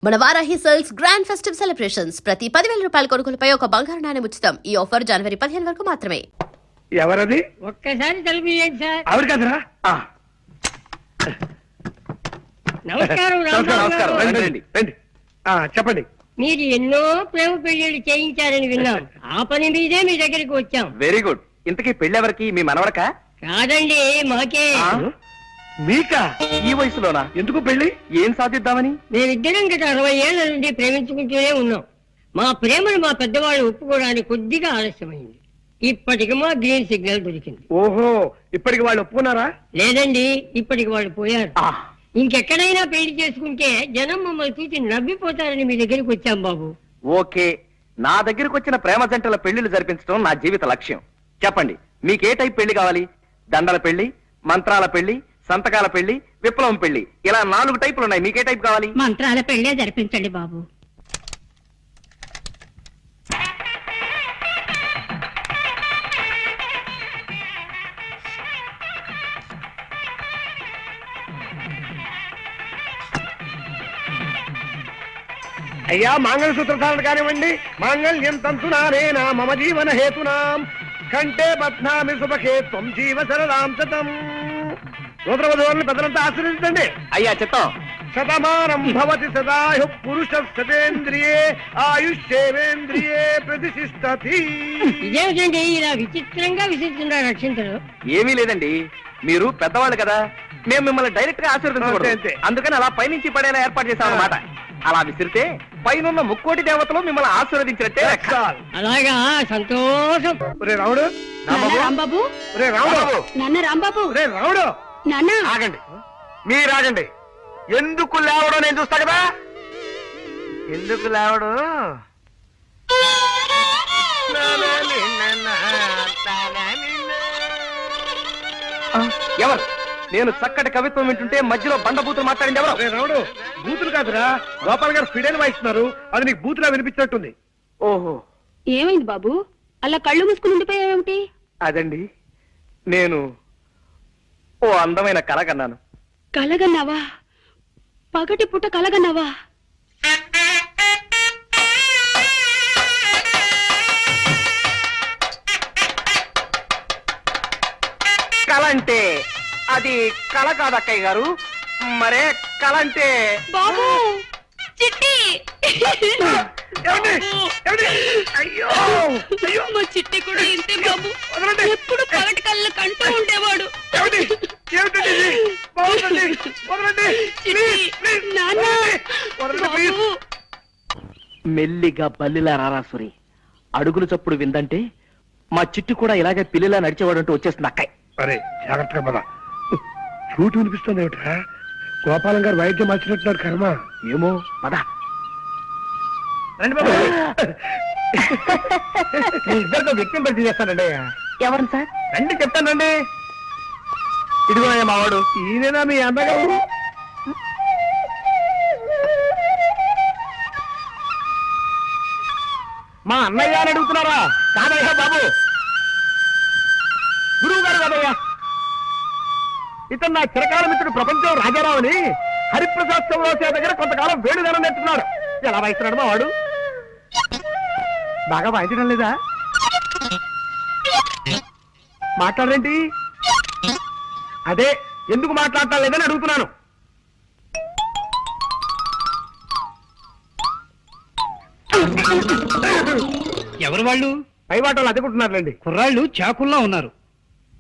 మన Varahi sales grand festive celebrations ప్రతి 10,000 రూపాయల కొనుగోలుపై ఒక బంగారు నాణెం ఉచితం. ఈ ఆఫర్ జనవరి 15 వరకు మాత్రమే. ఎవరది? ఒక్కసారి తలుపు తీయండి సార్. ఆవిడ కదరా? నమస్కారం. నమస్కారం. రండి. చెప్పండి. మీరు ఎన్నో ప్రేమ పెళ్లిళ్ళు చేయించారని విన్నాం. ఆ పని మీదే మీ దగ్గరికి వచ్చాం. Very good. ఇంతకీ పెళ్ళెవరికి? మీ మనవడకా? కాదండి, మాకే. మీకా? ఈ వయసులోనా? ఎందుకు పెళ్లి? ఏం సాధిద్దామని? మేమిద్దరం గత 60 ఏళ్ల నుండి ప్రేమించుకుంటూనే ఉన్నాం. మా ప్రేమను మా పెద్దవాళ్ళు ఒప్పుకోవడానికి కొద్దిగా ఆలస్యమైంది. ఇప్పటికి మా గ్రీన్ సిగ్నల్ దొరికింది. ఓహో, ఇప్పటికి వాళ్ళు ఒప్పుకున్నారా? లేదండి, ఇప్పటికి వాళ్ళు పోయారు. ఇంకెక్కడైనా పెళ్లి చేసుకుంటే జనం మమ్మల్ని చూసి నవ్విపోతారని మీ దగ్గరికి వచ్చాం బాబు. ఓకే, నా దగ్గరకు వచ్చిన ప్రేమ జంటల పెళ్లిళ్ళు జరిపించడం నా జీవిత లక్ష్యం. చెప్పండి, మీకే టైప్ పెళ్లి కావాలి? దండల పెళ్లి, మంత్రాల పెళ్లి, సంతకాల పెళ్లి, విప్లవం పెళ్లి, ఇలా 4 టైపులు ఉన్నాయి. మీకే టైప్ కావాలి? మంత్రాల పెళ్లే జరిపించండి బాబు. అయ్యా, మంగళసూత్ర ధారణ కానివ్వండి. మాంగళ్యం తంతునానేనా మమ జీవన హేతునాం కంటే బధ్నామి శుభకే త్వం జీవ సరదాం శతం. సూత్రవధువులను పెద్దలంతా ఆశీర్వదించండి. అయ్యా చిత్తం. శతమానం భవతి సదాయు పురుష శతేంద్రియే ఆయుష్యేంద్రియే ప్రతిష్ఠతి. ఇదేమిటండి ఇలా విచిత్రంగా విసిస్తున్నారు రక్షించరు? ఏమీ లేదండి, మీరు పెద్దవాళ్ళు కదా, మేము మిమ్మల్ని డైరెక్ట్ గా ఆశీర్వదించకూడదు. అంతే. అందుకని అలా పైనుంచి పడేలా ఏర్పాటు చేశాం అన్నమాట. అలా విసిరితే పైనున్న 3,00,00,000 దేవతలు మిమ్మల్ని ఆశీర్వదించినట్టే లెక్క. అలాగా, సంతోషం. ఒరే రాముడు, రాంబాబు, ఒరే రాముడు, నాన్న రాంబాబు, ఒరే రాముడు. నాన్న ఆగండి, మీరు ఆగండి. ఎందుకు లేవడం నేను చూస్తా కదా. ఎందుకు లేవడం? ఎవరు? నేను చక్కటి కవిత్వం వింటుంటే మధ్యలో బండబూతులు మాట్లాడింది ఎవరు? ఒరే రాముడు, బూతులు కాదురా, గోపాల్ గారు ఫిడైన్ వాయిస్తున్నారు. అది నీకు బూతులా వినిపించినట్టుంది. ఓహో, ఏమైంది బాబు, అలా కళ్ళు మూసుకుని ఉండిపోయావేమిటి? అదండి, నేను ఓ అందమైన కళ కన్నాను. కలగన్నావా? పగటి పుట్ట కలగన్నావా? కళ అంటే అది కళ కాదు అక్కయ్య గారు. మరే కళ అంటే బాబు, చిట్టి! ఏమండి? ఏమండి? అయ్యో అయ్యో, మా చిట్టి కూడా ఇంతే బాబు, వదలండి. ఎప్పుడు పగటి కళ్ళు కంటూ ఉండేవాడు. ఏమండి? ఏమిటండి ఇది? బాగుందండి. వదలండి. ప్లీజ్, ప్లీజ్, నాన్న, వదలండి, ప్లీజ్. బాబు. మెల్లిగా బల్లిలా రారాసురి, అడుగులు చప్పుడు విందంటే మా చిట్టు కూడా ఇలాగే పిల్లిలా నడిచేవాడంటూ వచ్చేస్తుంది అక్కయ్య. అరే జాగ్రత్తగా పద. ఫ్లూట్ వినిపిస్తుంది ఏమిట్రా? గోపాలం గారు వైద్యం మార్చినట్టున్నారు. కర్మ. ఏమో పద. రండి బాబు. మీ ఇద్దరితో వ్యక్తిని పరిచయం చేస్తానండి. ఎవరు సార్? రండి, చెప్తానండి. ఇదిగో మావాడు. ఈయనేనా మీ అన్నగారు? మా అన్నయ్య అని అడుగుతున్నారా? కాదయ్యా బాబు, గురువు గారు కాదయ్యా. ఇతను నా చిరకాల మిత్రుడు ప్రపంచం రాజారావు అని హరిప్రసాద్ చౌరాసే దగ్గర కొంతకాలం వేణుగానం నేర్చుకున్నాడు. ఎలా వాయిస్తున్నాడు మా వాడు? బాగా వాయించడం లేదా? మాట్లాడరేంటి? అదే, ఎందుకు మాట్లాడటం లేదని అడుగుతున్నాను. ఎవరు వాళ్ళు? పైవాటలు అదుకుంటున్నారులేండి. కుర్రాళ్ళు చాకుల్లా ఉన్నారు.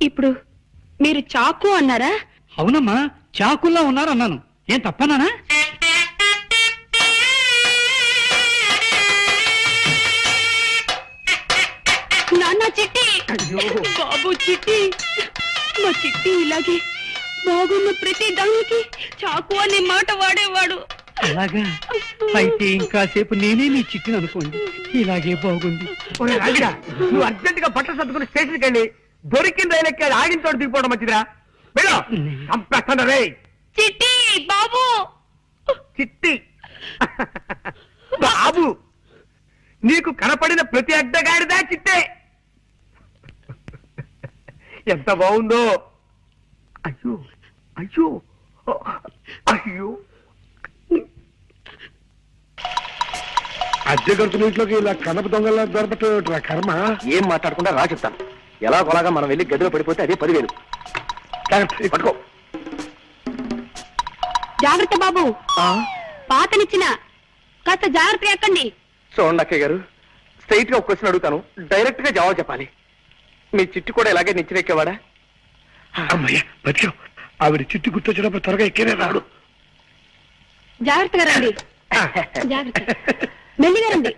ఇప్పుడు మీరు చాకు అన్నారా? అవునమ్మా, చాకుల్లా ఉన్నారు అన్నాను. ఏం తప్పనానా? నాన్న, చిట్టి! బాబు, చిట్టి! మా చిట్టి ఇలాగే బాగున్న ప్రతి దానికి చాకు అనే మాట వాడేవాడు. అలాగా? అయితే ఇంకాసేపు నేనే నీ చిట్టిని అనుకోండి. ఇలాగే బాగుంది. ఒరే రాజుగా, నువ్వు అర్జెంట్ గా బట్టలు సర్దుకుని స్టేషన్కి వెళ్ళి దొరికిన రైలు ఎక్కి ఆగిన చోట దిగిపోవడం మంచిదిరా. వెళ్ళు, చంపేస్తాను రే. చిట్టి బాబు! చిట్టి బాబు, నీకు కనపడిన ప్రతి అడ్డగాడిదా చిట్టే. ఎంత బాగుందో. అయ్యో అయ్యో అయ్యో, అద్దె గడుతున్న ఇంట్లోకి ఇలా కనప దొంగల దొరకట కర్మ. ఏం మాట్లాడకుండా రా చెప్తాను. ఎలాగోలాగా మనం వెళ్ళి గదిలో పడిపోతే అదే 10,000. పట్టుకో. జాగ్రత్త బాబు, పాతనిచ్చిన కాస్త జాగ్రత్త ఎక్కండి. చూడండి అక్కయ్య గారు, స్ట్రైట్ గా ఒక క్వశ్చన్ అడుగుతాను, డైరెక్ట్ గా జవాబు చెప్పాలి. మీ చిట్టు కూడా ఇలాగే నిచ్చినెక్కేవాడా? అమ్మయ్య బతికావు. ఆవిడ చిట్టు గుర్తొచ్చినప్పుడు త్వరగా ఎక్కేనే రాడు. జాగ్రత్తగా రండి, జాగ్రత్త, మెల్లిగా రండి.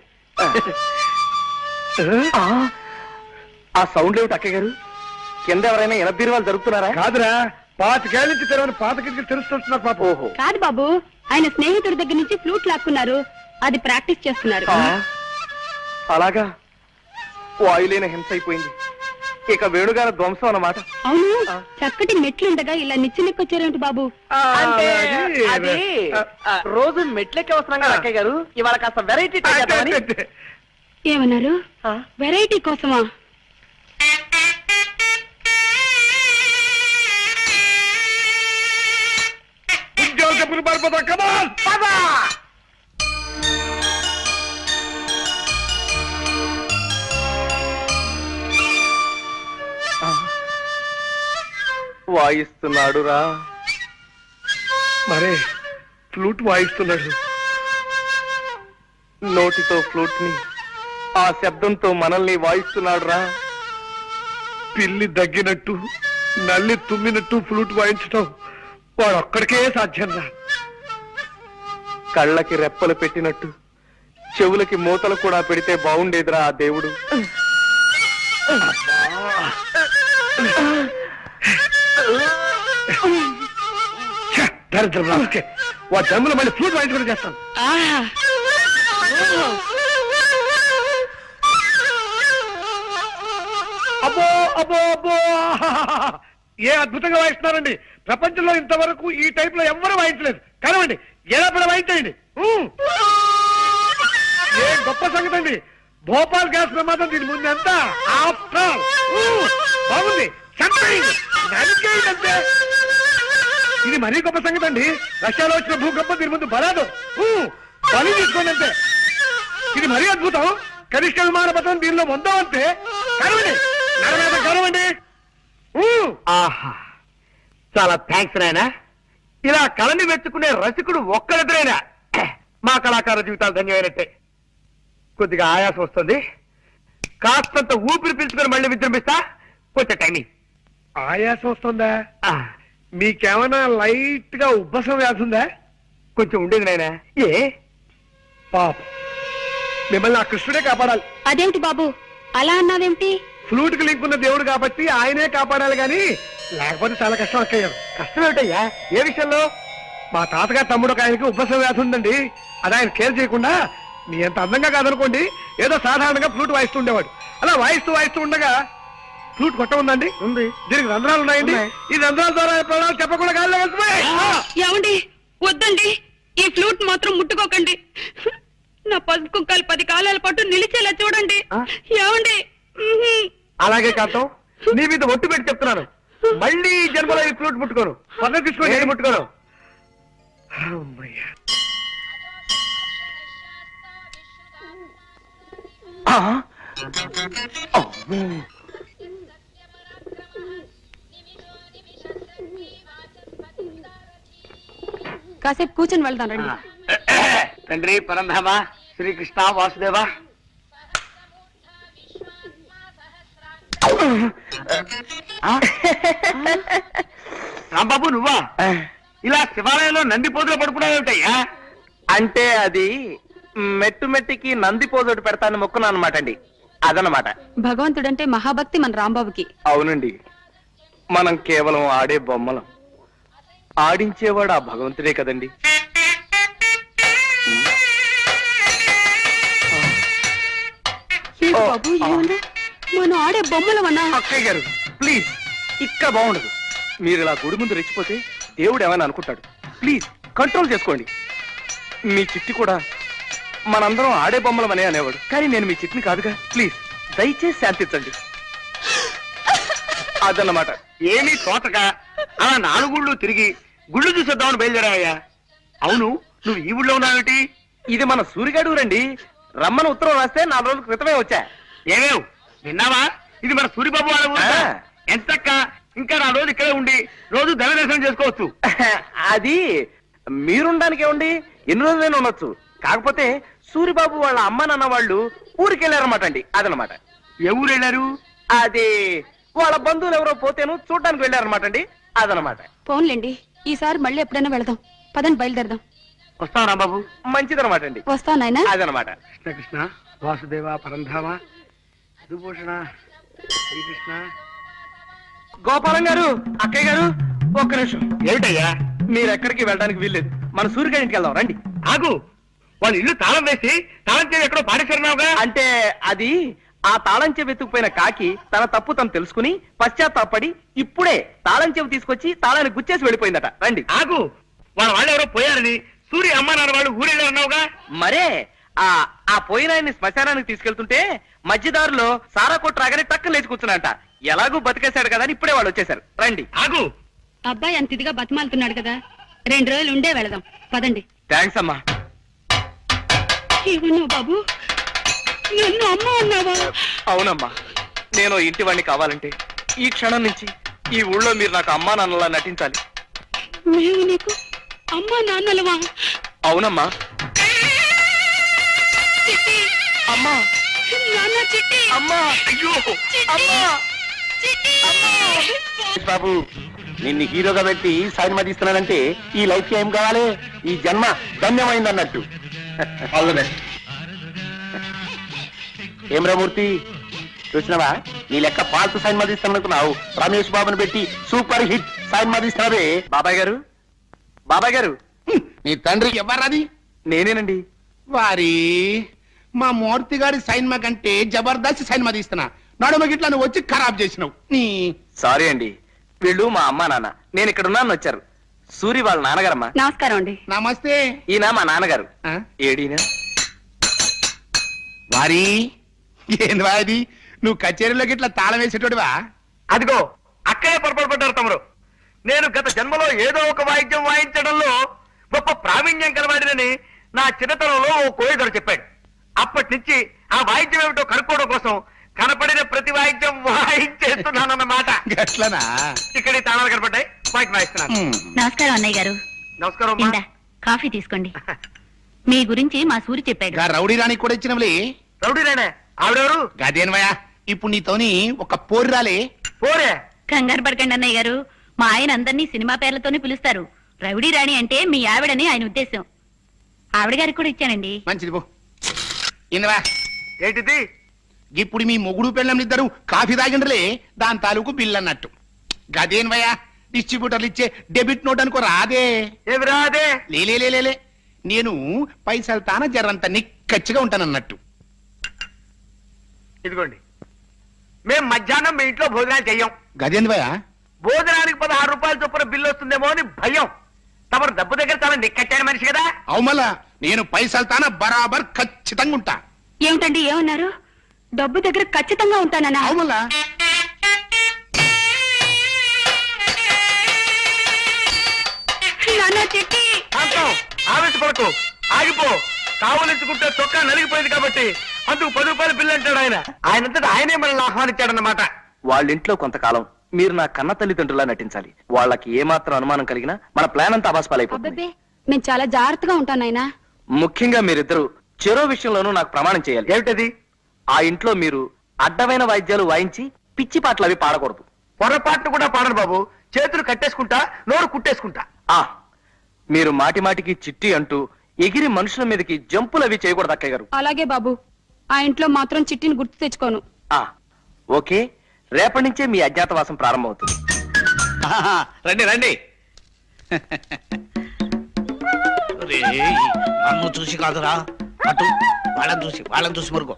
ఆ సౌండ్ ఏమిటి అక్కయ్య గారు? కింద ఎవరైనా ఎనబీరువాలు జరుగుతున్నారా? కాదురా, 25 నుంచి తెరవని పాత కిటికీ తెలుస్తున్నారు పాప. ఓహో, కాదు బాబు, ఆయన స్నేహితుడి దగ్గర నుంచి ఫ్లూట్ లాక్కున్నారు, అది ప్రాక్టీస్ చేస్తున్నారు. అలాగా? వాయులేని హింస అయిపోయింది. ఇక వేణుగారి ధ్వంసం అన్నమాట. అవును, చక్కటి మెట్లుండగా ఇలా నిచ్చెనెక్కొచ్చారేమిటి బాబు? అంటే అది రోజు మెట్లెక్కి వస్తున్నాం కదా అక్కయ్య గారు, ఇవాళ కాస్త వెరైటీ ట్రై చేద్దామని. ఏమన్నారు? వెరైటీ కోసమా? ఉద్యోగ చెప్పులు పారిపోతా. కమాన్ పదా! వాయిస్తున్నాడు రా. మరే ఫ్లూట్ వాయిస్తున్నాడు. నోటితో ఫ్లూట్ ని, ఆ శబ్దంతో మనల్ని వాయిస్తున్నాడు రా. పిల్లి దగ్గినట్టు, నల్లి తుమ్మినట్టు ఫ్లూట్ వాయించటం వాడు ఒక్కడికే సాధ్యం రా. కళ్ళకి రెప్పలు పెట్టినట్టు చెవులకి మూతలు కూడా పెడితే బాగుండేదిరా ఆ దేవుడు. దరిద్రం రాకే, వాడి జమ్ములో మళ్ళీ ఫ్లూట్ వాయించుకుని చేస్తాను. అబ్బో అబ్బో అబ్బో, ఏ అద్భుతంగా వాయిస్తున్నారండి. ప్రపంచంలో ఇంతవరకు ఈ టైప్ లో ఎవ్వరూ వాయించలేదు. కనవండి, ఎలా పడ వాయించండి. ఏ గొప్ప సంగతి అండి. భోపాల్ గ్యాస్ ప్రమాదం దీని ముందు ఎంత. ఆఫ్టర్ బాగుంది, నరికేయండి. ఇది మరీ గొప్ప సంగతి అండి. రష్యాలో వచ్చిన భూకంపం దీని ముందు బలాదు. బలి తీసుకోండి అంతే. ఇది మరీ అద్భుతం. కనిష్ట విమాన పథకం దీనిలో పొందాం అంతే. కరవండి, నరమేత కరవండి. ఆహా, చాలా థ్యాంక్స్ నాయనా. ఇలా కళని మెచ్చుకునే రసికుడు ఒక్కరిద్దరైనా మా కళాకార జీవితాలు ధన్యమైనట్టే. కొద్దిగా ఆయాసం వస్తుంది, కాస్తంత ఊపిరి పీల్చుకొని మళ్ళీ విజృంభిస్తా. కొంచెం టైమింగ్. ఆయాసం వస్తుందా? మీకేమైనా లైట్ గా ఉబ్బసం వ్యాధి ఉందా? కొంచెం ఉండేది నాయనా. ఏ పాప, మిమ్మల్ని ఆ కృష్ణుడే కాపాడాలి. అదేమిటి బాబు అలా అన్నావేమిటి? ఫ్లూట్ కి లింక్ ఉన్న దేవుడు కాబట్టి ఆయనే కాపాడాలి గాని లేకపోతే చాలా కష్టం అక్కయ్యారు. కష్టం ఏమిటయ్యా? ఏ విషయంలో? మా తాతగారు తమ్ముడు ఒక ఆయనకి ఉబ్బసం వ్యాధి ఉందండి. అది ఆయన కేర్ చేయకుండా మీ అంత అందంగా కాదనుకోండి, ఏదో సాధారణంగా ఫ్లూట్ వాయిస్తూ ఉండేవాడు. అలా వాయిస్తూ ఉండగా ఫ్లూట్ కొట్ట ఉందండి. ఉంది. దీనికి రంధ్రాలు ఉన్నాయండి. ఈ రంధ్రాల ద్వారా ప్రాణాలు చెప్పకుండా గాల్లో వెళ్తున్నాయి. ఏమండి, వద్దండి, ఈ ఫ్లూట్ మాత్రం ముట్టుకోకండి. నా పసుపు కుక్కలు 10 కాలాల పాటు నిలిచేలా చూడండి. ఏమండి? అలాగే కాంతం, నీ మీద ఒట్టు పెట్టి చెప్తున్నాను, మళ్ళీ ఈ జన్మలో ఈ ఫ్లూట్ ముట్టుకోను. పక్కన తీసుకోండి. నేను ముట్టుకోను. అమ్మయ్య. కాసేపు కూర్చొని వెళ్దాం రండి. తండ్రి పరంధామ శ్రీకృష్ణ వాసుదేవ. రాంబాబు నువ్వా? ఇలా శివాలయంలో నంది పోజులు పడుకున్నావేమిటయ్యా? అంటే అది మెట్టు మెట్టికి నంది పోజోటి పెడతాను మొక్కున్నా అనమాట అండి. అదనమాట. భగవంతుడంటే మహాభక్తి మన రాంబాబుకి. అవునండి, మనం కేవలం ఆడే బొమ్మలం, ఆడించేవాడు ఆ భగవంతుడే కదండి. బాబు ఏమన్నా మనం ఆడే బొమ్మలమన్నా? అక్కయ్య గారు ప్లీజ్, ఇక్కడ బాగుండదు. మీరు ఇలా గుడి ముందు రెచ్చిపోతే దేవుడు ఏమైనా అనుకుంటాడు. ప్లీజ్ కంట్రోల్ చేసుకోండి. మీ చిట్టి కూడా మనందరం ఆడే బొమ్మలమనే అనేవాడు, కానీ నేను మీ చిట్టిని కాదుగా. ప్లీజ్ దయచేసి శాంతించండి. అదన్నమాట. ఏమీ తోటగా ఆ 4 గుళ్ళు తిరిగి గుళ్ళు చూసేద్దామని బయలుదేరావయ్యా. అవును, నువ్వు ఈ ఊళ్ళో ఉన్నావేటి? ఇది మన సూరిగాడు రండి. రమ్మని ఉత్తరం రాస్తే 4 రోజుల క్రితమే వచ్చా. ఏమేవ్ విన్నావా? ఇది మన సూరిబాబు వాళ్ళ ఊరు. ఆ. ఎంతక్క ఇంకా 4 రోజులు ఇక్కడే ఉండి రోజు దైవ దర్శనం చేసుకోవచ్చు. అది మీరుండానికే ఉండి ఎన్ని రోజులైనా ఉండొచ్చు. కాకపోతే సూరిబాబు వాళ్ళ అమ్మ నాన్న వాళ్ళు ఊరికి వెళ్ళారన్నమాట అండి. అదనమాట. ఏ ఊరు వెళ్ళారు? అది వాళ్ళ బంధువులు ఎవరో పోతేను చూడడానికి వెళ్ళారన్నమాట అండి. అదనమాట. ఫోన్లేండి, ఈసారి మళ్ళీ ఎప్పుడైనా వెళదాం. పదండి, బయలుదేరదాం. వస్తావు రాంబాబు. మంచిదనమాట అండి. వస్తావు నాయనా. అదనమాట. కృష్ణ కృష్ణ వాసుదేవ పరంధామ విభూషణ శ్రీకృష్ణ. గోపాలం గారు, అక్కయ్య గారు, ఒక్క నిమిషం. ఏమిటయ్యా? మీరు ఎక్కడికి వెళ్ళడానికి వీల్లేదు. మన సూర్యగారి ఇంటికి వెళ్దాం రండి. ఆగు, వాళ్ళ ఇల్లు తాళం వేసి తాళం చేసి ఎక్కడో పాడేశారున్నావుగా. అంటే అది ఆ తాళం చెవి వెతుకుపోయిన కాకి తన తప్పు తను తెలుసుకుని పశ్చాత్తాపడి ఇప్పుడే తాళం చెవి తీసుకొచ్చి తాళాన్ని గుచ్చేసి వెళ్ళిపోయిందట. రండి. ఆగు, వాళ్ళు ఎవరో పోయారని సూర్య అమ్మ నాన్న వాళ్ళు ఊరెళ్ళారన్నావుగా. మరే ఆ పోయిన ఆయన్ని శ్మశానానికి తీసుకెళ్తుంటే మధ్యదారులో సారా కొట్టు రాగానే టక్కున లేచి కూర్చున్నాంట. ఎలాగూ బతికేశాడు కదా అని ఇప్పుడే వాళ్ళు వచ్చేసారు. రండి. ఆగు, అబ్బాయి అంత ఇదిగా బతిమాలుతున్నాడు కదా, 2 రోజులు ఉండే వెళదాం. పదండి. థ్యాంక్స్ అమ్మా. ఏమన్నావు బాబు? నన్ను అమ్మ అన్నావా? అవునమ్మా, నేను ఇంటి వాడిని కావాలంటే ఈ క్షణం నుంచి ఈ ఊళ్ళో మీరు నాకు అమ్మా నాన్నలా నటించాలి. మేము నీకు అమ్మా నాన్నలవా? అవునమ్మా. చిట్టి, అమ్మా, నాన్న చిట్టి, అమ్మా, అయ్యో, అమ్మా, చిట్టి. బాబు నిన్ను హీరోగా పెట్టి సినిమా తీస్తున్నానంటే ఈ లైఫ్ ఏం కావాలి? ఈ జన్మ ధన్యమైంది అన్నట్టు. All the best. ఏం రామూర్తి, చూసినావా? నీ లెక్క పాల్తు సినిమా తీస్తాననుకున్నావు, రమేష్ బాబుని పెట్టి సూపర్ హిట్ సినిమా తీస్తున్నావే. బాబాయ్ గారు, బాబాయ్ గారు, నీ తండ్రి ఎవరది? నేనేనండి. వారి మా మూర్తి గారి సైన్మా కంటే జబర్దస్త్ సైన్మా తీస్తున్నా. నడుమ గిట్లా నువ్వు వచ్చి ఖరాబ్ చేసినావు. నీ సారీ అండి, వీళ్ళు మా అమ్మా నాన్న. నేను ఇక్కడ ఉన్నాను వచ్చారు. సూరి వాళ్ళ నాన్నగారమ్మా. నమస్కారం అండి. నమస్తే. ఈయన మా నాన్నగారు. ఆ? ఏడీనా? వారి ఏంది ఇది? నువ్వు కచేరీలోకి ఇట్లా తాళం వేసేటోడివా? అదిగో అక్కడే పొరపాటు పడ్డారు తమరు. నేను గత జన్మలో ఏదో ఒక వాయిద్యం వాయించడంలో గొప్ప ప్రావీణ్యం కలవాడినని నా చిన్నతనంలో ఓ కోయిదరు చెప్పాడు. అప్పటి నుంచి ఆ వాయిద్యం ఏమిటో కనుక్కోవడం కోసం కనపడిన ప్రతి వాయిద్యం వాయించేస్తున్నానన్నమాట. గట్లనా? ఇక్కడ ఈ తాళాలు కనపడ్డాయి, వాయిద్యం వాయిస్తున్నాను. నమస్కారం అన్నయ్య గారు. నమస్కారం అమ్మా. కాఫీ తీసుకోండి. మీ గురించి మా సూరి చెప్పాడు. గా రౌడీ రాణికి కూడా ఇచ్చినవులే. రౌడీనేనే ఆవిడెవరు? గదేన్వయా, ఇప్పుడు నీతోని ఒక పోరు రాలే. పోరే. కంగారు పడకండి అన్నయ్య గారు, మా ఆయన అందరినీ సినిమా పేర్లతోనే పిలుస్తారు. రౌడీ రాణి అంటే మీ ఆవిడని ఆయన ఉద్దేశం. ఆవిడ గారికి కూడా ఇచ్చానండి. మంచిది పో. ఇన్నవా, ఏంటిది? ఇప్పుడు మీ మొగుడు పెళ్ళంనిద్దరు కాఫీ తాగిండ్రలే, దాని తాలూకు బిల్ అన్నట్టు. గదేన్వయా, డిస్ట్రిబ్యూటర్లు ఇచ్చే డెబిట్ నోట్ అనుకో రాదే. ఏమి రాదే? లేలే, నేను పైసలు తాన జరంత నిక్కచ్చిగా ఉంటానన్నట్టు. ఇదిగోండి, మేం మధ్యాహ్నం మీ ఇంట్లో భోజనాలు చెయ్యం. గదేంద్వయా, భోజనానికి 16 రూపాయల చొప్పున బిల్లు వస్తుందేమో అని భయం. తమరు డబ్బు దగ్గర చాలా నిక్కచ్చాడు మనిషి కదా. అవుమలా నేను పైసలు తాన బరాబర్ ఖచ్చితంగా ఉంటా. ఏమిటండి, ఏమన్నారు? డబ్బు దగ్గర ఖచ్చితంగా ఉంటానన్నా? అవుమలా నాన్న చిట్టి. శాంతం, ఆవేశపడకు, ఆగిపో. కావలించుకుంటే చొక్కా నలిగిపోయింది కాబట్టి అందుకు 10 రూపాయల బిల్లు అంటాడు ఆయన. ఆయనంతటా ఆయనే మనల్ని ఆహ్వానించాడన్నమాట. వాళ్ళ ఇంట్లో కొంతకాలం మీరు నా కన్న తల్లిదండ్రులా నటించాలి. వాళ్ళకి ఏమాత్రం అనుమానం కలిగినా మన ప్లాన్ అంతా అబాస్పాలైపోతుంది. అబ్బబ్బే, మేము చాలా జాగ్రత్తగా ఉంటాం నాయనా. ముఖ్యంగా మీరిద్దరు చెరో విషయంలోనూ నాకు ప్రమాణం చేయాలి. ఏమిటది? ఆ ఇంట్లో మీరు అడ్డమైన వాయిద్యాలు వాయించి పిచ్చి పాటలు అవి పాడకూడదు. పొరపాట్లు కూడా పాడరు బాబు. చేతులు కట్టేసుకుంటా, నోరు కుట్టేసుకుంటా. మీరు మాటి మాటికి చిట్టి అంటూ ఎగిరి మనుషుల మీదకి జంపులు అవి చేయకూడదు అక్కయ్య గారు. అలాగే బాబు, ఆ ఇంట్లో మాత్రం చిట్టిని గుర్తు తెచ్చుకోను. ఓకే, రేపటి నుంచే మీ అజ్ఞాతవాసం ప్రారంభమవుతుంది. రండి రండి. నన్ను చూసి కాదురా, అటు వాళ్ళని చూసి మరుగో.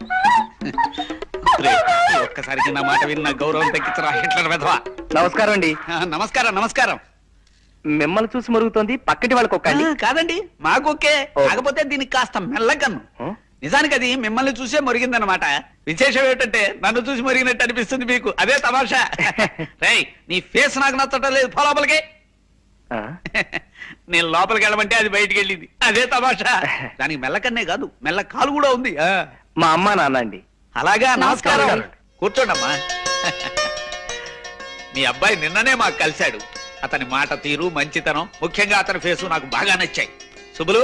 ఒక్కసారికి నా మాట విన్న గౌరవం తగ్గించరా హిట్లర్ వెధవా. నమస్కారం అండి. నమస్కారం. మిమ్మల్ని చూసి మరుగుతోంది, పక్కటి వాళ్ళకి ఒక్క కాదండి, మాకొకే. కాకపోతే దీనికి కాస్త మెల్లకన్ను. నిజానికి అది మిమ్మల్ని చూసే మురిగిందనమాట. విశేషం ఏమిటంటే నన్ను చూసి మురిగినట్టు అనిపిస్తుంది మీకు. అదే తమాషా. రేయ్, నీ ఫేస్ నాకు నచ్చటం లేదు, లోపలికి. నేను లోపలికి వెళ్ళమంటే అది బయటికి వెళ్ళింది. అదే తమాషా. దానికి మెల్లకన్నే కాదు, మెల్ల కాలు కూడా ఉంది. మా అమ్మ నాన్న అండి. అలాగా, నమస్కారం. కూర్చోండమ్మా. మీ అబ్బాయి నిన్ననే మాకు కలిశాడు. అతని మాట తీరు, మంచితనం, ముఖ్యంగా అతని ఫేసు నాకు బాగా నచ్చాయి. శుభులు,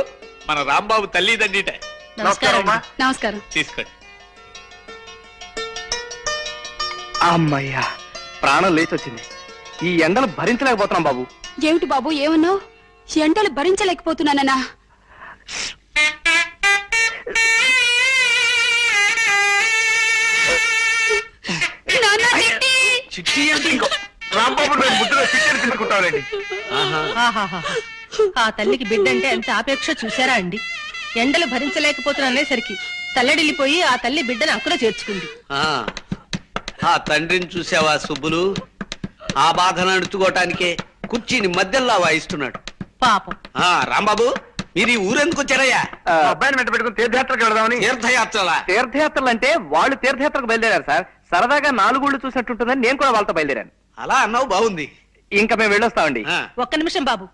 మన రాంబాబు తల్లిదండ్రిట. నమస్కారం. తీసుకోండి. అమ్మయ్యా, ప్రాణం లేచి వచ్చింది. ఈ ఎండలు భరించలేకపోతున్నాం బాబు. ఏమిటి బాబు ఏమన్నావు? ఎండలు భరించలేకపోతున్నానన్నా? చిట్టి ఏంటి? ఇంకో రాంబాబు బుద్ధిలో చికెన్ తీసుకుంటారండి. ఆ తల్లికి బిడ్డంటే ఎంత ఆపేక్ష చూసారా అండి. ఎండలు భరించలేకపోతున్నసరికి తల్లడిల్లిపోయి ఆ తల్లి బిడ్డను అక్కున చేర్చుకుంది. ఆ తండ్రిని చూసావా సుబ్బులు? ఆ బాధను అణుచుకోవటానికే కుర్చీని మధ్యలో వాయిస్తున్నాడు పాపం. రాంబాబు, మీరు ఈ ఊరెందుకు వచ్చారయ్యా? అబ్బాయిని వెంట పెట్టుకుని తీర్థయాత్రకు వెళదామని. తీర్థయాత్రలా? తీర్థయాత్రలు అంటే వాళ్ళు తీర్థయాత్రకు బయలుదేరారు సార్. సరదాగా 4 ఊళ్ళు చూసినట్టుంటుందని నేను కూడా వాళ్ళతో బయలుదేరాను. అలా అన్నావు, బాగుంది. ఇంకా మేము వెళ్ళొస్తామండి. ఒక్క నిమిషం బాబు,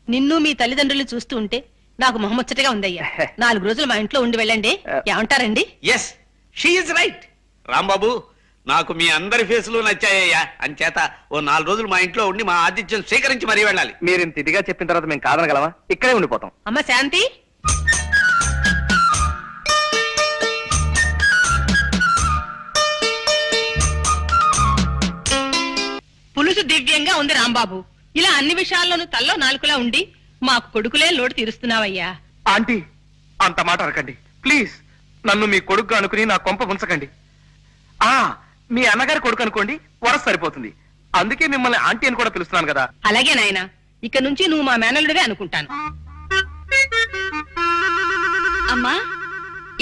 నిన్ను మీ తల్లిదండ్రులు చూస్తూ ఉంటే నాకు మొహముచ్చటగా ఉందయ్యా. 4 రోజులు మా ఇంట్లో ఉండి వెళ్ళండి. ఏమంటారండి? Yes, she is right. Rambabu, నాకు మీ అందరి ఫేసులు నచ్చాయ్యా. అంచేత ఓ 4 రోజులు మా ఇంట్లో ఉండి మా ఆతిథ్యం స్వీకరించి మరీ వెళ్ళాలి. మీరు ఇంత ఇదిగా చెప్పిన తర్వాత మేము కాదనగలమా? ఇక్కడే ఉండిపోతాం. అమ్మ శాంతి, పులుసు దివ్యంగా ఉంది రాంబాబు. ఇలా అన్ని విషయాల్లోనూ తల్లో నాలుకలా ఉండి మాకు కొడుకులే లోటు తీరుస్తున్నావయ్యా. ఆంటీ, అంత మాట అనకండి ప్లీజ్. నన్ను మీ కొడుకు అనుకుని నా కొంప ఉంచకండి. మీ అన్నగారి కొడుకు అనుకోండి, వరస సరిపోతుంది. అందుకే మిమ్మల్ని ఆంటీ అని కూడా పిలుస్తున్నాను కదా. అలాగే నాయనా, ఇక నుంచి నువ్వు మా మేనల్లుడివే అనుకుంటాను. అమ్మా,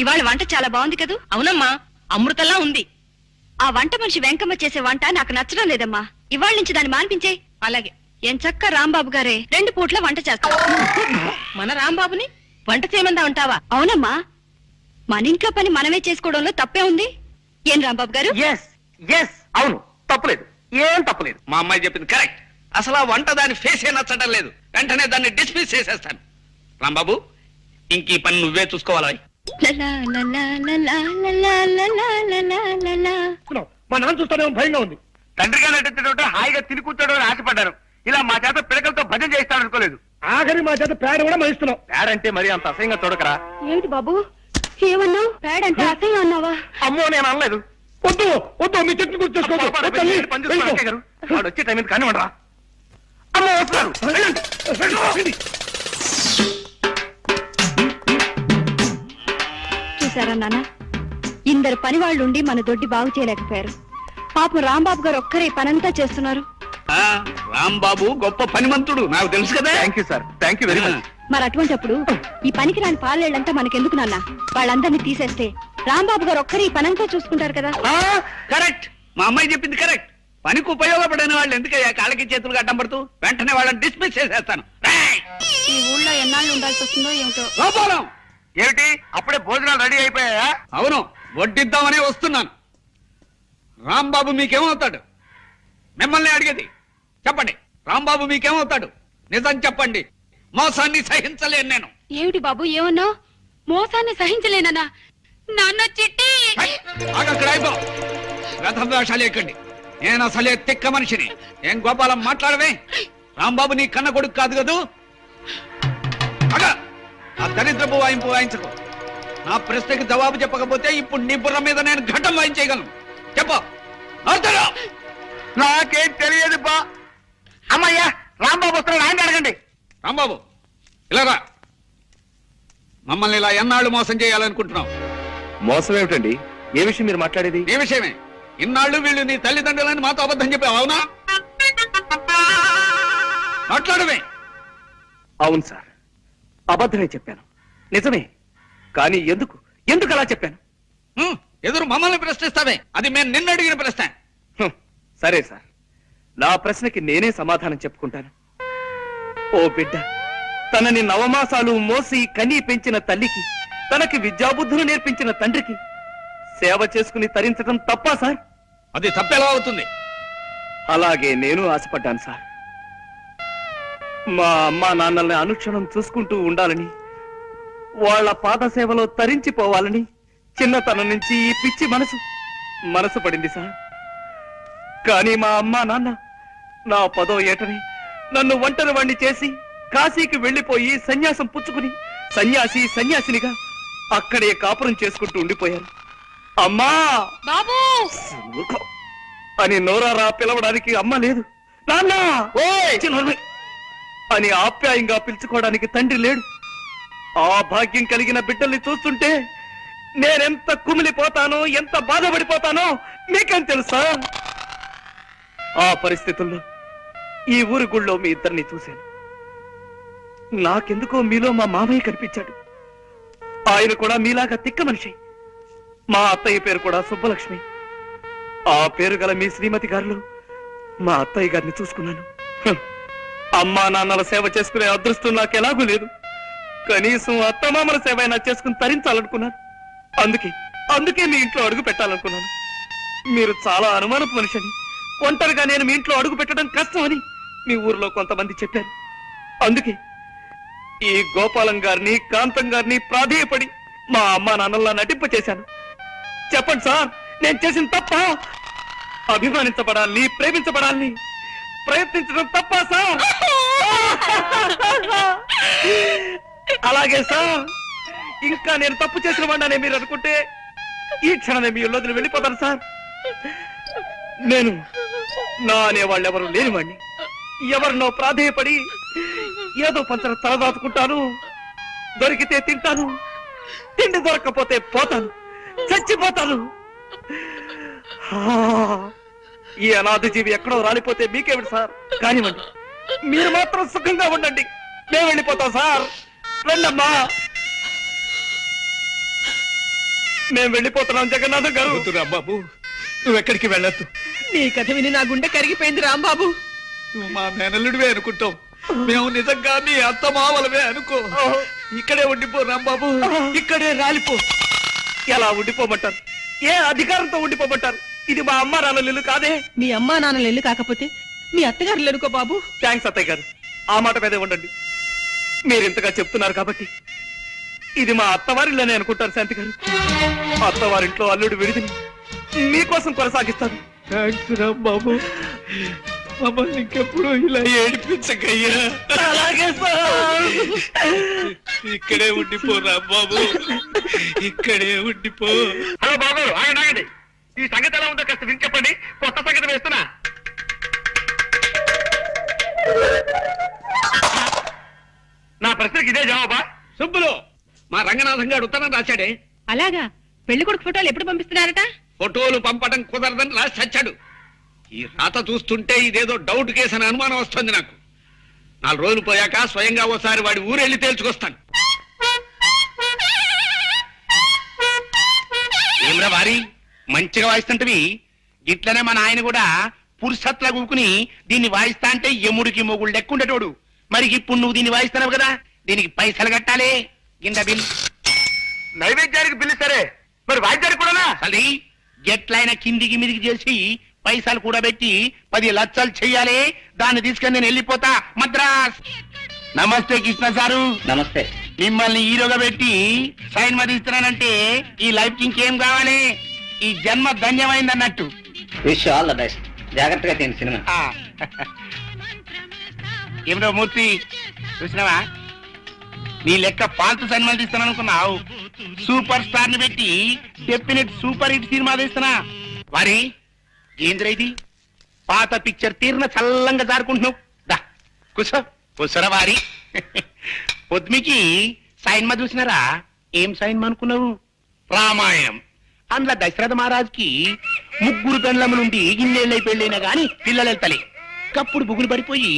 ఇవాళ వంట చాలా బాగుంది కదూ? అవునమ్మా, అమృతంలా ఉంది. ఆ వంట మనిషి వెంకమ్మ చేసే వంట నాకు నచ్చడం లేదమ్మా. ఇవాళ నుంచి దాన్ని మాన్పించే. అలాగే. ఎంచక్క రాంబాబు గారే 2 పూట్ల వంట చేస్తారు. మన రాంబాబుని వంట చేయమందా ఉంటావా? అవునమ్మా, మన ఇంట్లో పని మనమే చేసుకోవడంలో తప్పే ఉంది. ఏం రాంబాబు గారు? ఎస్ ఎస్, అవును, తప్పులేదు, ఏం తప్పులేదు. మా అమ్మాయి చెప్పింది కరెక్ట్. అసలు ఆ వంట దాని ఫేసే నచ్చడం లేదు. వెంటనే దాన్ని డిస్మిస్ చేసేస్తాను. రాంబాబు, ఇంక ఈ పని నువ్వే చూసుకోవాలి. మా నాన్న చూస్తానే భయంగా ఉంది. తండ్రిగా నటించడం హాయిగా తిని కూర్చోడం అని ఆశపడ్డాను. ఇలా మా చేత పిడకలతో భజన చేస్తాను అనుకోలేదు. ఆఖరి మా చేత పేడ కూడా మహిస్తున్నావు. పేడ అంటే మరి అంత అసహ్యంగా చూడకరా. ఏమిటి బాబు ఏమన్నావు? పేడ అంటే అసహ్యం అన్నావా? అమ్మో, నేను అనలేదు. వద్దు వద్దు, మీ చెట్టు కూర్చోసుకోవద్దు. వాడు వచ్చే టైం కానీ ఉండరా. అమ్మో, వస్తున్నారు. చూసారా నాన్న, ఇందరు పని వాళ్ళు ఉండి మన దొడ్డి బాగు చేయలేకపోయారు. పాపం రాంబాబు గారు ఒక్కరే పనంతా చేస్తున్నారు. రాంబాబు గొప్ప పనిమంతుడు, నాకు తెలుసు కదా. Thank you sir, thank you very much. మరి అటువంటప్పుడు ఈ పనికి రాని పాలేళ్లంతా మనకెందుకు నాన్న? వాళ్ళందరినీ తీసేస్తే రాంబాబు గారు ఒక్కరే ఈ పనంతా చూసుకుంటారు కదా. కరెక్ట్, మా అమ్మాయి చెప్పింది కరెక్ట్. పనికి ఉపయోగపడిన వాళ్ళు ఎందుకయ్యా కాళ్ళకి చేతులు అడ్డం పడుతూ? వెంటనే వాళ్ళని డిస్మిస్ చేసేస్తాను. ఈ ఊళ్ళో ఎన్నాళ్ళు ఉండాల్సి వస్తుందో ఏమిటో. గోపాలం, ఏమిటి అప్పుడే భోజనాలు రెడీ అయిపోయాయా? అవును, వడ్డిద్దామనే వస్తున్నాను. రాంబాబు మీకేమవుతాడు? మిమ్మల్ని అడిగేది. చెప్పండి, రాంబాబు మీకేమవుతాడు? నిజం చెప్పండి. మోసాన్ని సహించలేను నేను. ఏమిటి బాబు ఏమన్నావు? మోసాన్ని సహించలేనన్నా? నాన్న చిట్టి అక్కడ అయిపో. రథం వేషాలు ఎక్కండి. నేను అసలే తిక్క మనిషిని. ఏం గోపాలం మాట్లాడవే? రాంబాబు నీ కన్న కొడుకు కాదు కదూ. అగా ఆ దరిద్రపు వాయింపు వాయించకు. నా ప్రశ్నకి జవాబు చెప్పకపోతే ఇప్పుడు నీ బుర్ర మీద నేను ఘటం వాయించేయగలను. చెప్పు. నాకేం తెలియదు బా. అమ్మయ్యా, రాంబాబు వస్తున్నాడు, ఆయన అడగండి. రాంబాబు, ఇలా రా. మమ్మల్ని ఇలా ఎన్నాళ్ళు మోసం చేయాలనుకుంటున్నావు? మోసం ఏమిటండి? ఏ విషయం మీరు మాట్లాడేది? నీ విషయమే. ఇన్నాళ్ళు వీళ్ళు నీ తల్లిదండ్రులని మాతో అబద్ధం చెప్పావు, అవునా? మాట్లాడమే. అవును సార్, అబద్ధమే చెప్పాను. నిజమే. కానీ ఎందుకు ఎందుకు అలా చెప్పాను? ఎదురు మమ్మల్ని ప్రశ్నిస్తావే? అది మేము నిన్ను అడిగిన ప్రశ్న. సరే సార్, నా ప్రశ్నకి నేనే సమాధానం చెప్పుకుంటాను. ఓ బిడ్డ, తనని నవమాసాలు మోసి కనీ పెంచిన తల్లికి, తనకి విద్యాబుద్ధులు నేర్పించిన తండ్రికి సేవ చేసుకుని తరించడం తప్పా సార్? అది తప్పెలా అవుతుంది? అలాగే నేను ఆశపడ్డాను సార్. మా అమ్మా నాన్నల్ని అనుక్షణం చూసుకుంటూ ఉండాలని, వాళ్ళ పాద సేవలో తరించిపోవాలని చిన్నతనం నుంచి ఈ పిచ్చి మనసు పడింది సార్. కానీ మా అమ్మా నాన్న నా 10వ ఏటని నన్ను ఒంటరి వాణ్ణి చేసి కాశీకి వెళ్లిపోయి సన్యాసం పుచ్చుకుని సన్యాసినిగా అక్కడే కాపురం చేసుకుంటూ ఉండిపోయారు. అమ్మా బాబు అని నోరారా పిలవడానికి అమ్మ లేదు, నాన్న అని ఆప్యాయంగా పిలుచుకోవడానికి తండ్రి లేడు. ఆ భాగ్యం కలిగిన బిడ్డల్ని చూస్తుంటే నేనెంత కుమిలిపోతానో, ఎంత బాధపడిపోతానో మీకేం తెలుసా? ఆ పరిస్థితుల్లో ఈ ఊరి గుళ్ళో మీ ఇద్దరిని చూశాను. నాకెందుకో మీలో మా మామయ్య కనిపించాడు. ఆయన కూడా మీలాగా తిక్క మనిషి. మా అత్తయ్య పేరు కూడా సుబ్బలక్ష్మి. ఆ పేరు గల మీ శ్రీమతి గారిలో మా అత్తయ్య గారిని చూసుకున్నాను. అమ్మా నాన్నల సేవ చేసుకునే అదృష్టం నాకు ఎలాగూ లేదు. కనీసం అత్తమామల సేవ అయినా చేసుకుని తరించాలనుకున్నాను. అందుకే మీ ఇంట్లో అడుగు పెట్టాలనుకున్నాను. మీరు చాలా అనుమానపు మనిషిని, ఒంటరిగా నేను మీ ఇంట్లో అడుగు పెట్టడం కష్టమని మీ ఊర్లో కొంతమంది చెప్పారు. అందుకే ఈ గోపాలం గారిని, కాంతం గారిని ప్రాధేయపడి మా అమ్మా నాన్నల్లా నటింపచేశాను. చెప్పండి సార్, నేను చేసిన తప్ప? అభిమానించబడాలని, ప్రేమించబడాలని ప్రయత్నించడం తప్ప సార్? అలాగే సార్, ఇంకా నేను తప్పు చేసిన వాడినే మీరు అనుకుంటే ఈ క్షణమే మీ ఇల్లు వెళ్ళిపోతాను సార్. నేను నా అనేవాళ్ళు ఎవరు లేనివాడిని. ఎవరినో ప్రాధేయపడి ఏదో పంచర తలదాచుకుంటాను. దొరికితే తింటాను, తిండి దొరక్కపోతే పోతాను, చచ్చిపోతాను. ఈ అనాథ జీవి ఎక్కడో రాలిపోతే మీకేమిటి సార్? కానివ్వండి, మీరు మాత్రం సుఖంగా ఉండండి. మేము వెళ్ళిపోతాం సార్. రండమ్మా, మేము వెళ్ళిపోతున్నాం. జగన్నాథ గారు, రాంబాబు నువ్వెక్కడికి వెళ్ళొద్దు. నీ కథ విని నా గుండె కరిగిపోయింది రాంబాబు. నువ్వు మా మేనల్లుడివే అనుకుంటాం, మేము నిజంగా మీ అత్త మావలవే అనుకో. ఇక్కడే ఉండిపో రాంబాబు, ఇక్కడే రాలిపో. ఎలా ఉండిపోమంటారు? ఏ అధికారంతో ఉండిపోమంటారు? ఇది మా అమ్మ నాన్నల ఇల్లు కాదే. మీ అమ్మా నాన్నలు ఇల్లు కాకపోతే మీ అత్తగారు ఎనుకో బాబు. థ్యాంక్స్ అత్తయ్య గారు, ఆ మాట మీదే ఉండండి. మీరింతగా చెప్తున్నారు కాబట్టి ఇది మా అత్తవారిలోనే అనుకుంటారు. శాంతి గారు, అత్తవారింట్లో అల్లుడు విడిదిని మీకోసం కొనసాగిస్తాను. థ్యాంక్స్ రాంబాబు, మమ్మల్ని ఇంకెప్పుడు ఇలా ఏడిపించకయ్యా. అలాగే సార్. ఇక్కడే ఉండిపో రాంబాబు, ఇక్కడే ఉండిపో. హలో బాబు, ఆగండి. ఈ సంగతి ఎలా ఉందో కాస్త విని చెప్పండి. కొత్త సంగతి వేస్తున్నా. నా ప్రశ్నకి ఇదే జవాబా? సుబ్బులు, మా రంగనాథం గారు ఉత్తరం రాశాడే. అలాగా, పెళ్లి కొడుకు ఫోటోలు ఎప్పుడు పంపిస్తున్నారట? ఫోటోలు పంపడం కుదరదని రాసి చచ్చాడు. ఈ రాత చూస్తుంటే ఇదేదో డౌట్ కేసు అని అనుమానం వస్తుంది నాకు. 4 రోజులు పోయాక స్వయంగా ఓసారి వాడి ఊరెళ్ళి తేల్చుకొస్తాను. ఏమ్రా వారి, మంచిగా వాయిస్తుంటవి. ఇట్లనే మన ఆయన కూడా పురుషత్లా కూకుని దీన్ని వాయిస్తా అంటే ఎముడికి మొగుళ్ళు లెక్కుండేటోడు. మరి ఇప్పుడు నువ్వు దీన్ని వాయిస్తున్నావు కదా, దీనికి పైసలు కట్టాలి. కింద బిల్. నైవేద్యానికి పిలుస్తారే, మరి వాయిద్యానికి కూడానా? అది ఎట్లయినా కిందికి మీదికి చేసి పైసలు కూడా పెట్టి 10 లక్షలు చెయ్యాలి. దాన్ని తీసుకొని నేను వెళ్ళిపోతా మద్రాస్. నమస్తే కృష్ణ సారు. నమస్తే. మిమ్మల్ని హీరోగా పెట్టి సైన్ మది ఇస్తున్నానంటే ఈ లైఫ్ కి ఇంకేం కావాలి? ఈ జన్మ ధన్యమైంది అన్నట్టు. Wish all the best. జాగ్రత్తగా తిని సినిమా. ఏమిటో మూర్తి, చూసినావా? నీ లెక్క పాల్తు సినిమాలు తీస్తాను అనుకున్నావు. సూపర్ స్టార్ ని పెట్టి డెఫినెట్ సూపర్ హిట్ సినిమా తీస్తున్నా. వారి ఏంద్ర ఇది? పాత పిక్చర్ తీరిన చల్లంగా జారుకుంటున్నావు. దా కూసరా వారి. పొద్దుమికి సైన్మా చూసినారా? ఏం సైన్మా అనుకున్నావు? రామాయణం. అందులో దశరథ మహారాజుకి 3 పెండ్లములుండి ఇన్నేళ్ళై పెళ్ళైనా గాని పిల్లలు వెళ్తలే. కప్పుడు బుగులు పడిపోయి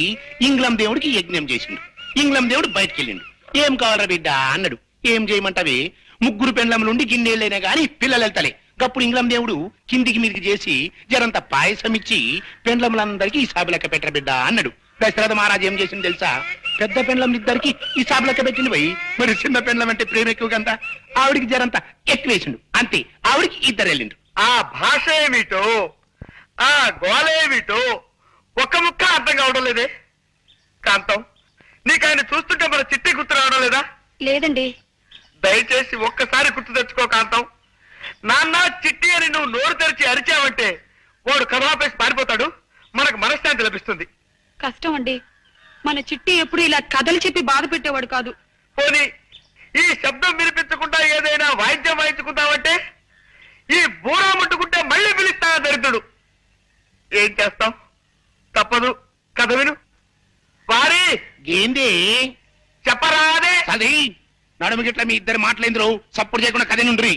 ఇంగ్లం దేవుడికి యజ్ఞం చేసిండు. ఇంగ్లం దేవుడు బయటికి వెళ్ళిండు. ఏం కావాలరా బిడ్డ అన్నాడు. ఏం చేయమంటావే? 3 పెండ్లములుండి గిన్నేళ్ళైనా గాని పిల్లలు వెళ్తలే. గప్పుడు ఇంగ్లం దేవుడు కిందికి మీదికి చేసి జరంత పాయసం ఇచ్చి పెండ్లములందరికీ హిసాబు లెక్క పెట్టర బిడ్డ అన్నాడు. దశరథ మహారాజు ఏం చేసింది తెలుసా? పెద్ద పెండ్లములిద్దరికి హిసాబు లెక్క పెట్టింది పోయి. మరి చిన్న పెండ్లం అంటే ప్రేమ ఎక్కువ కదా, ఆవిడికి జరంత ఎక్కువేసిండు. అంతే, ఆవిడికి 2 వెళ్ళిండు. ఆ భాష ఏమిటో, ఆ గోళ ఏమిటో ఒక్క ముక్క అర్థం కావడం లేదే. కాంతం, నీకు ఆయన చూస్తుంటే మన చిట్టి గుర్తు రావడం లేదా? లేదండి. దయచేసి ఒక్కసారి గుర్తు తెచ్చుకో కాంతం. నాన్న చిట్టి అని నువ్వు నోరు తెరిచి అరిచావంటే వాడు కథాపేసి పారిపోతాడు, మనకు మనశ్శాంతి లభిస్తుంది. కష్టం అండి. మన చిట్టి ఎప్పుడు ఇలా కథలు చెప్పి బాధ పెట్టేవాడు కాదు. పోనీ ఈ శబ్దం వినిపించకుండా ఏదైనా వాయిద్యం వాయించుకుందామంటే ఈ బూరా ముట్టుకుంటే మళ్ళీ పిలుస్తా దరిద్రుడు. ఏం చేస్తాం, తప్పదు. కథ విను. వారి ఏంది చెప్పరాదే. అది నడుము గిట్ల మీ ఇద్దరు మాటలేందరూ సప్పుడు చేయకుండా కథ నుండ్రి.